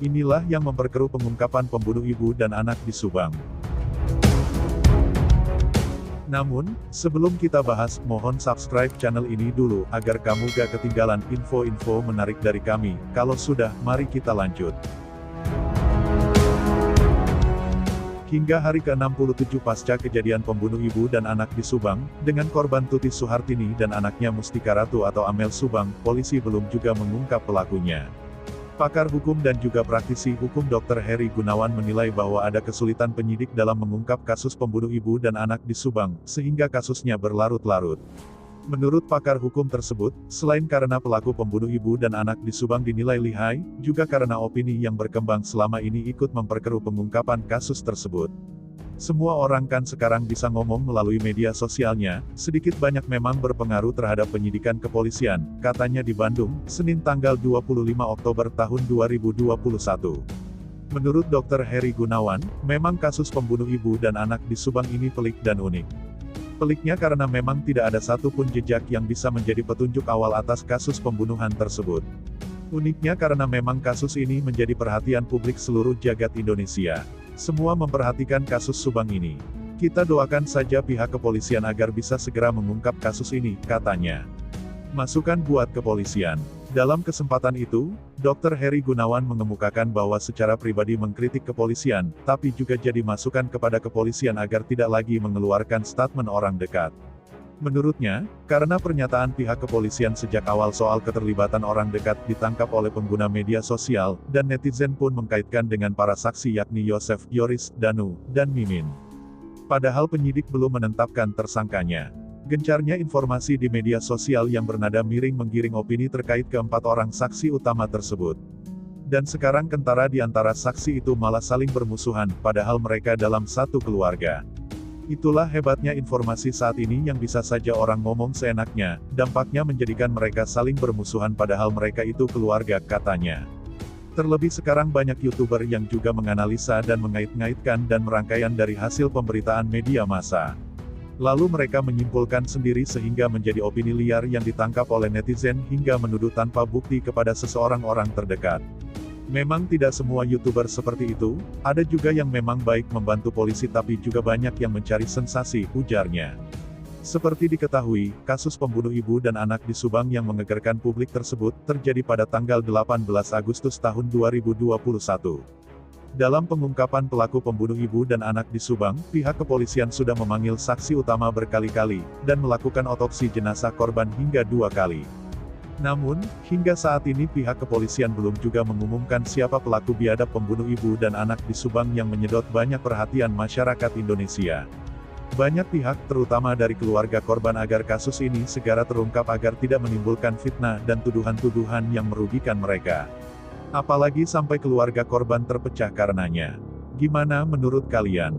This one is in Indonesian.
Inilah yang memperkeruh pengungkapan pembunuh ibu dan anak di Subang. Namun, sebelum kita bahas, mohon subscribe channel ini dulu, agar kamu gak ketinggalan info-info menarik dari kami. Kalau sudah, mari kita lanjut. Hingga hari ke-67 pasca kejadian pembunuh ibu dan anak di Subang, dengan korban Tuti Suhartini dan anaknya Mustika Ratu atau Amel Subang, polisi belum juga mengungkap pelakunya. Pakar hukum dan juga praktisi hukum Dr. Heri Gunawan menilai bahwa ada kesulitan penyidik dalam mengungkap kasus pembunuh ibu dan anak di Subang, sehingga kasusnya berlarut-larut. Menurut pakar hukum tersebut, selain karena pelaku pembunuh ibu dan anak di Subang dinilai lihai, juga karena opini yang berkembang selama ini ikut memperkeruh pengungkapan kasus tersebut. Semua orang kan sekarang bisa ngomong melalui media sosialnya, sedikit banyak memang berpengaruh terhadap penyidikan kepolisian, katanya di Bandung, Senin tanggal 25 Oktober tahun 2021. Menurut Dr. Heri Gunawan, memang kasus pembunuh ibu dan anak di Subang ini pelik dan unik. Peliknya karena memang tidak ada satupun jejak yang bisa menjadi petunjuk awal atas kasus pembunuhan tersebut. Uniknya karena memang kasus ini menjadi perhatian publik seluruh jagat Indonesia. Semua memperhatikan kasus Subang ini. Kita doakan saja pihak kepolisian agar bisa segera mengungkap kasus ini, katanya. Masukan buat kepolisian. Dalam kesempatan itu, Dr. Heri Gunawan mengemukakan bahwa secara pribadi mengkritik kepolisian, tapi juga jadi masukan kepada kepolisian agar tidak lagi mengeluarkan statement orang dekat. Menurutnya, karena pernyataan pihak kepolisian sejak awal soal keterlibatan orang dekat ditangkap oleh pengguna media sosial, dan netizen pun mengkaitkan dengan para saksi yakni Yosef, Yoris, Danu, dan Mimin. Padahal penyidik belum menetapkan tersangkanya. Gencarnya informasi di media sosial yang bernada miring menggiring opini terkait keempat orang saksi utama tersebut. Dan sekarang kentara di antara saksi itu malah saling bermusuhan, padahal mereka dalam satu keluarga. Itulah hebatnya informasi saat ini yang bisa saja orang ngomong seenaknya, dampaknya menjadikan mereka saling bermusuhan padahal mereka itu keluarga, katanya. Terlebih sekarang banyak YouTuber yang juga menganalisa dan mengait-ngaitkan dan merangkaian dari hasil pemberitaan media massa. Lalu mereka menyimpulkan sendiri sehingga menjadi opini liar yang ditangkap oleh netizen hingga menuduh tanpa bukti kepada seseorang orang terdekat. Memang tidak semua YouTuber seperti itu, ada juga yang memang baik membantu polisi tapi juga banyak yang mencari sensasi, ujarnya. Seperti diketahui, kasus pembunuh ibu dan anak di Subang yang menggegerkan publik tersebut, terjadi pada tanggal 18 Agustus tahun 2021. Dalam pengungkapan pelaku pembunuh ibu dan anak di Subang, pihak kepolisian sudah memanggil saksi utama berkali-kali, dan melakukan otopsi jenazah korban hingga 2 kali. Namun, hingga saat ini pihak kepolisian belum juga mengumumkan siapa pelaku biadab pembunuh ibu dan anak di Subang yang menyedot banyak perhatian masyarakat Indonesia. Banyak pihak, terutama dari keluarga korban agar kasus ini segera terungkap agar tidak menimbulkan fitnah dan tuduhan-tuduhan yang merugikan mereka. Apalagi sampai keluarga korban terpecah karenanya. Gimana menurut kalian?